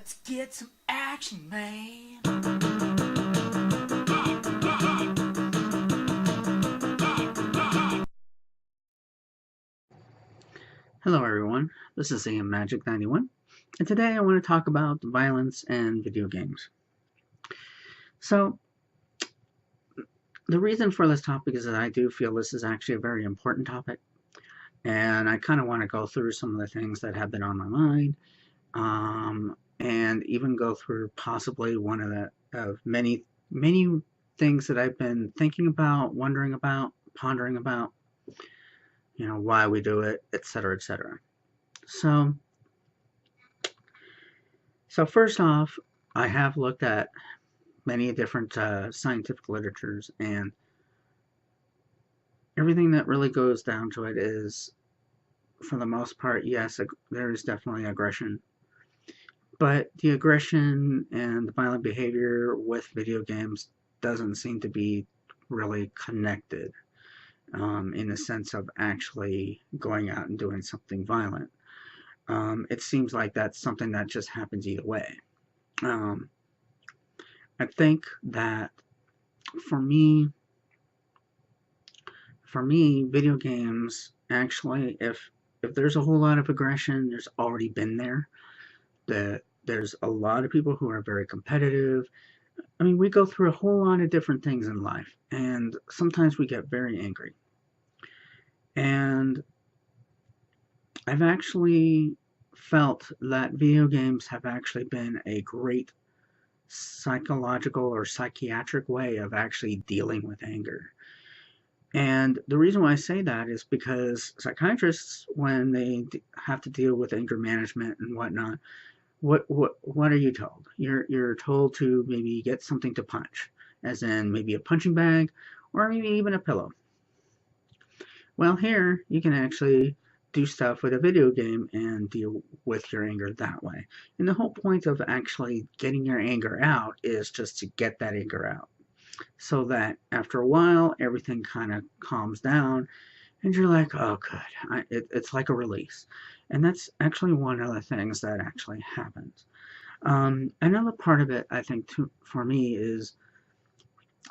Let's get some action, man. Hello everyone, this is AM Magic 91, and today I want to talk about violence and video games. So, the reason for this topic is that I do feel this is actually a very important topic, and I kind of want to go through some of the things that have been on my mind, and even go through possibly one of many things that I've been thinking about, wondering about, pondering about, why we do it, etc., etc. So, first off, I have looked at many different scientific literatures, and everything that really goes down to it is, for the most part, yes, there is definitely aggression, but the aggression and the violent behavior with video games doesn't seem to be really connected in the sense of actually going out and doing something violent. It seems like that's something that just happens either way. I think that for me, video games actually, if there's a whole lot of aggression, there's already been there. There's a lot of people who are very competitive. I mean, we go through a whole lot of different things in life, and sometimes we get very angry. And I've actually felt that video games have actually been a great psychological or psychiatric way of actually dealing with anger. And the reason why I say that is because psychiatrists, when they have to deal with anger management and whatnot, what are you told? You're told to maybe get something to punch, as in maybe a punching bag, or maybe even a pillow. Well, here you can actually do stuff with a video game and deal with your anger that way. And the whole point of actually getting your anger out is just to get that anger out, so that after a while everything kind of calms down and you're like, oh good, it's like a release. And that's actually one of the things that actually happens. Another part of it, I think, too, for me, is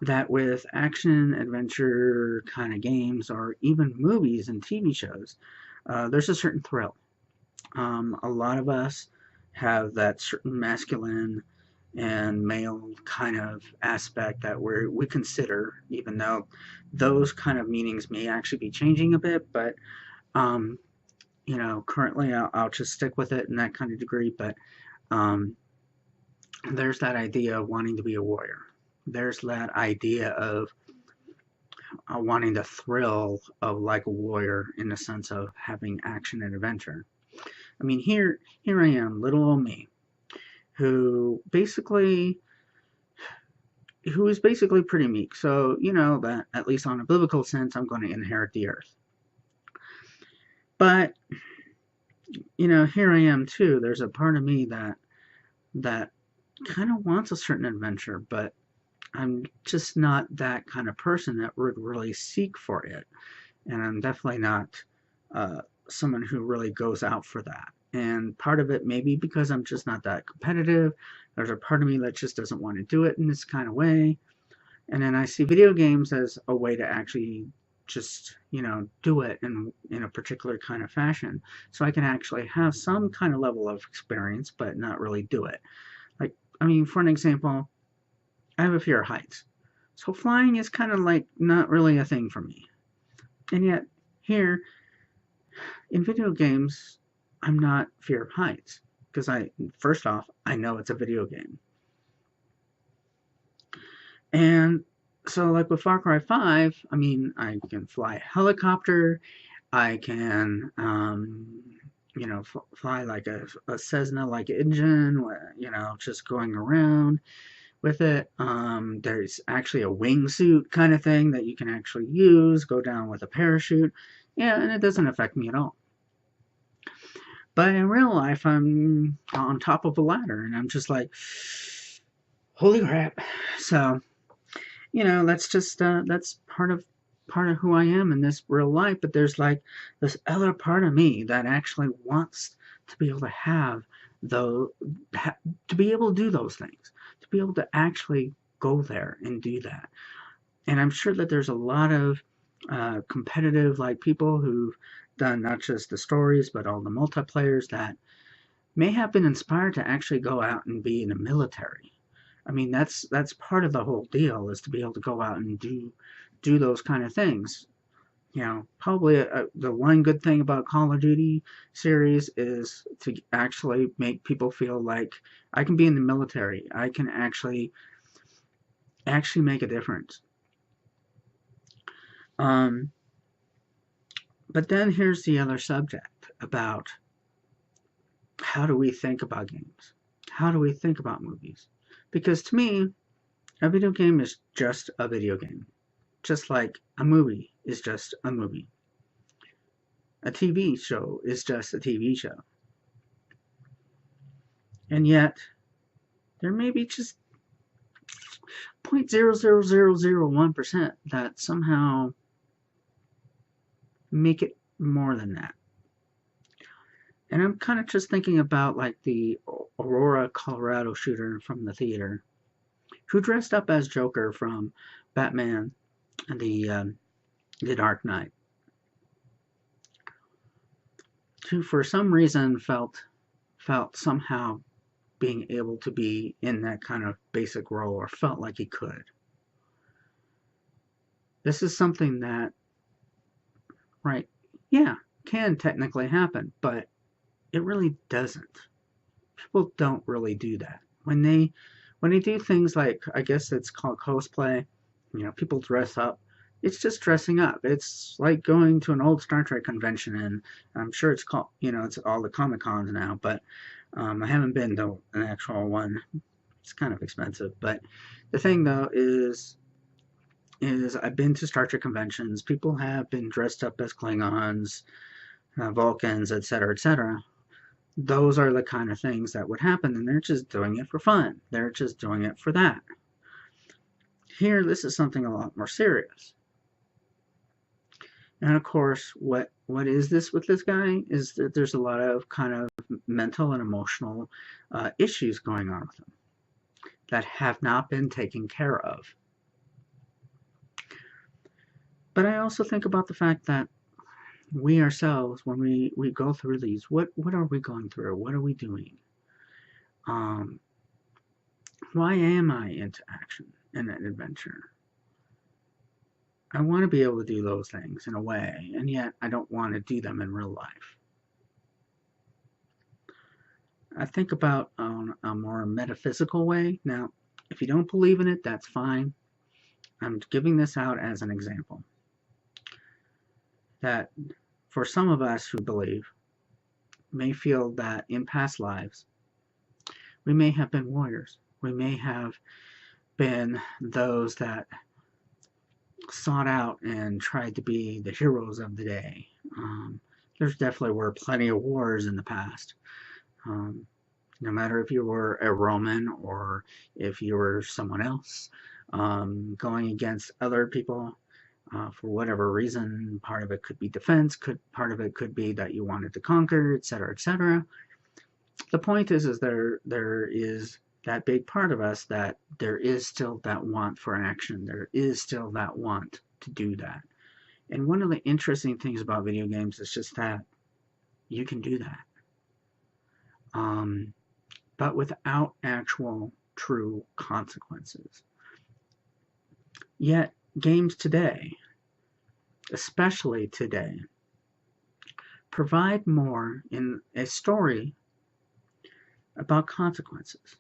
that with action adventure kind of games or even movies and TV shows, there's a certain thrill. A lot of us have that certain masculine and male kind of aspect that we consider, even though those kind of meanings may actually be changing a bit, but um, currently I'll just stick with it in that kind of degree. But um, there's that idea of wanting to be a warrior. There's that idea of wanting the thrill of like a warrior in the sense of having action and adventure. I mean, here I am, little old me, who basically who is basically pretty meek. So, that at least on a biblical sense, I'm going to inherit the earth. But, here I am too. There's a part of me that kind of wants a certain adventure, but I'm just not that kind of person that would really seek for it. And I'm definitely not someone who really goes out for that. And part of it may be because I'm just not that competitive. There's a part of me that just doesn't want to do it in this kind of way. And then I see video games as a way to actually just, do it in a particular kind of fashion. So I can actually have some kind of level of experience, but not really do it. Like, I mean, for an example, I have a fear of heights. So flying is kind of like not really a thing for me. And yet, here in video games, I'm not fear of heights because first off, I know it's a video game. And so, like with Far Cry 5, I mean, I can fly a helicopter, I can, fly like a Cessna like engine, just going around with it. There's actually a wingsuit kind of thing that you can actually use, go down with a parachute. Yeah, and it doesn't affect me at all. But in real life, I'm on top of a ladder, and I'm just like, holy crap. So, that's just that's part of who I am in this real life. But there's like this other part of me that actually wants to be able to have to be able to do those things, to be able to actually go there and do that. And I'm sure that there's a lot of competitive like people who've done not just the stories but all the multiplayers that may have been inspired to actually go out and be in the military. I mean, that's part of the whole deal is to be able to go out and do those kind of things. Probably the one good thing about Call of Duty series is to actually make people feel like I can be in the military. I can actually make a difference. Um, but then here's the other subject about how do we think about games? How do we think about movies? Because to me, a video game is just a video game, just like a movie is just a movie. A TV show is just a TV show. And yet, there may be just 0.00001% that somehow make it more than that. And I'm kind of just thinking about like the Aurora, Colorado shooter from the theater who dressed up as Joker from Batman and the Dark Knight, who for some reason felt somehow being able to be in that kind of basic role or felt like he could. This is something that, right, yeah, can technically happen, but it really doesn't. People don't really do that. When they do things like, I guess it's called cosplay, people dress up. It's just dressing up. It's like going to an old Star Trek convention, and I'm sure it's called, it's all the Comic Cons now, but I haven't been to an actual one. It's kind of expensive, but the thing though is I've been to Star Trek conventions. People have been dressed up as Klingons, Vulcans, etc., etc. Those are the kind of things that would happen, and they're just doing it for fun. They're just doing it for that. Here, this is something a lot more serious. And of course, what is this with this guy is that there's a lot of kind of mental and emotional issues going on with him that have not been taken care of. But I also think about the fact that we ourselves, when we go through these, what are we going through? What are we doing? Um, why am I into action and adventure? I want to be able to do those things in a way, and yet I don't want to do them in real life. I think about on a more metaphysical way. Now, if you don't believe in it, that's fine. I'm giving this out as an example. That for some of us who believe, may feel that in past lives, we may have been warriors. We may have been those that sought out and tried to be the heroes of the day. There's definitely were plenty of wars in the past. No matter if you were a Roman or if you were someone else, going against other people for whatever reason. Part of it could be defense, part of it could be that you wanted to conquer, etc., etc. The point is there is that big part of us that there is still that want for action. There is still that want to do that. And one of the interesting things about video games is just that you can do that. But without actual true consequences. Yet, games today, especially today, provide more in a story about consequences.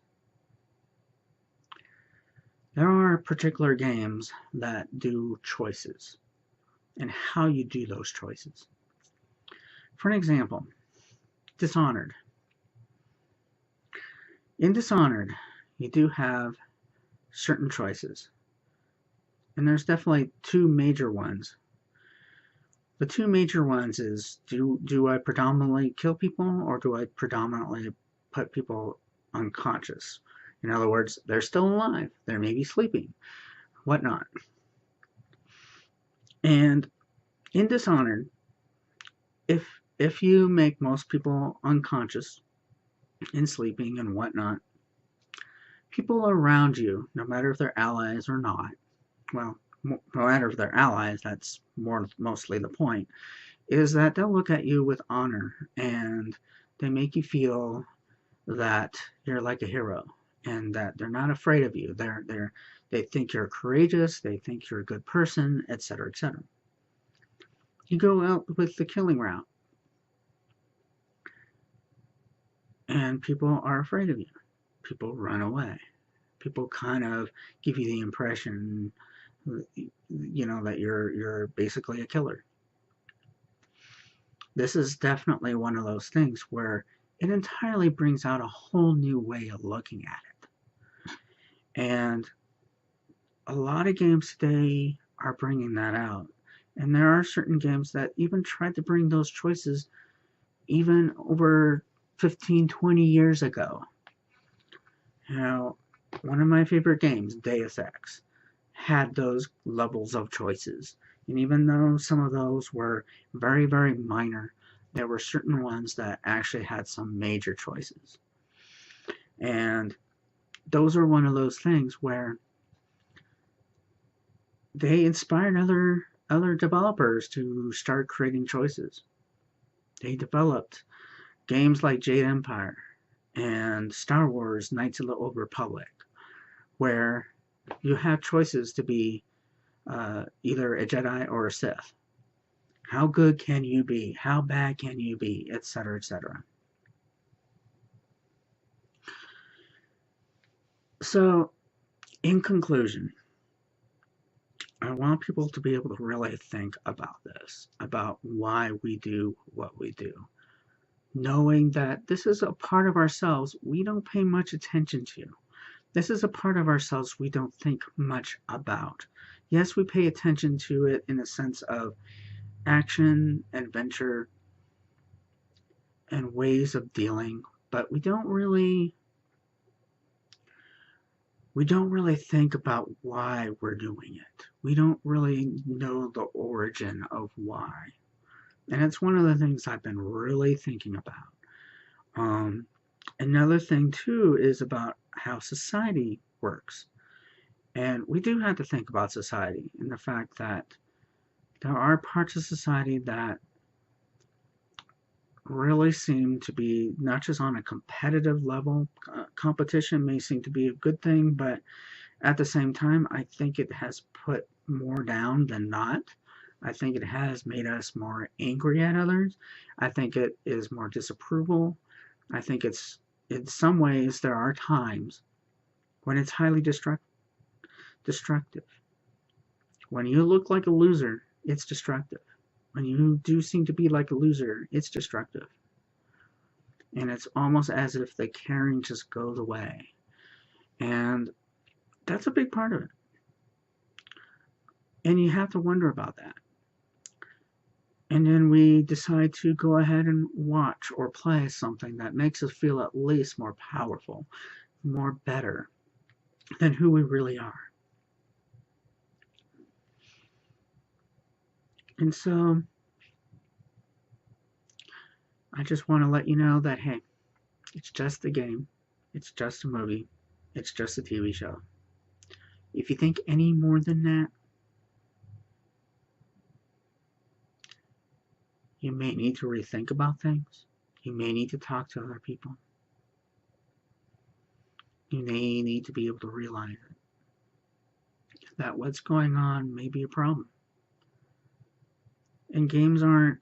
There are particular games that do choices and how you do those choices. For an example, Dishonored. In Dishonored, you do have certain choices. And there's definitely two major ones. The two major ones is do I predominantly kill people or do I predominantly put people unconscious? In other words, they're still alive. They may be sleeping, whatnot. And in Dishonored, if you make most people unconscious and sleeping and whatnot, people around you, no matter if they're allies or not, well, no matter if they're allies, that's mostly the point, is that they'll look at you with honor and they make you feel that you're like a hero and that they're not afraid of you. They think you're courageous, they think you're a good person, etc., etc. You go out with the killing route and people are afraid of you. People run away. People kind of give you the impression, that you're basically a killer. This is definitely one of those things where it entirely brings out a whole new way of looking at it. And a lot of games today are bringing that out. And there are certain games that even tried to bring those choices even over 15, 20 years ago. One of my favorite games, Deus Ex, had those levels of choices. And even though some of those were very, very minor, there were certain ones that actually had some major choices. And those are one of those things where they inspired other developers to start creating choices. They developed games like Jade Empire and Star Wars Knights of the Old Republic, where you have choices to be either a Jedi or a Sith. How good can you be? How bad can you be? Etc., etc. So, in conclusion, I want people to be able to really think about this, about why we do what we do. Knowing that this is a part of ourselves we don't pay much attention to. This is a part of ourselves we don't think much about. Yes, we pay attention to it in a sense of action, adventure, and ways of dealing, but we don't really think about why we're doing it. We don't really know the origin of why. And it's one of the things I've been really thinking about. Another thing, too, is about how society works. And we do have to think about society and the fact that there are parts of society that really seem to be not just on a competitive level. Competition may seem to be a good thing, but at the same time, I think it has put more down than not. I think it has made us more angry at others. I think it is more disapproval. I think it's, in some ways, there are times when it's highly destructive. When you look like a loser, it's destructive. When you do seem to be like a loser, it's destructive. And it's almost as if the caring just goes away. And that's a big part of it. And you have to wonder about that. And then we decide to go ahead and watch or play something that makes us feel at least more powerful, more better than who we really are. And so I just want to let you know that, hey, it's just a game. It's just a movie. It's just a TV show. If you think any more than that, you may need to rethink about things. You may need to talk to other people. You may need to be able to realize that what's going on may be a problem. And games are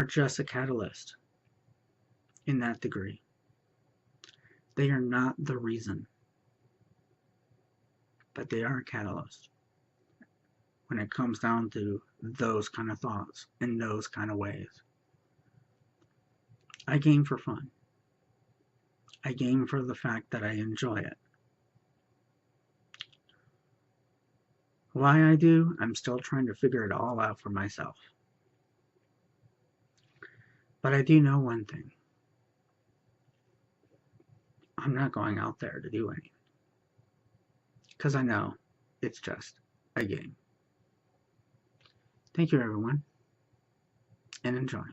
just a catalyst in that degree. They are not the reason, but they are a catalyst when it comes down to those kind of thoughts in those kind of ways. I game for fun. I game for the fact that I enjoy it. Why I do, I'm still trying to figure it all out for myself. But I do know one thing. I'm not going out there to do anything. Because I know it's just a game. Thank you, everyone, and enjoy.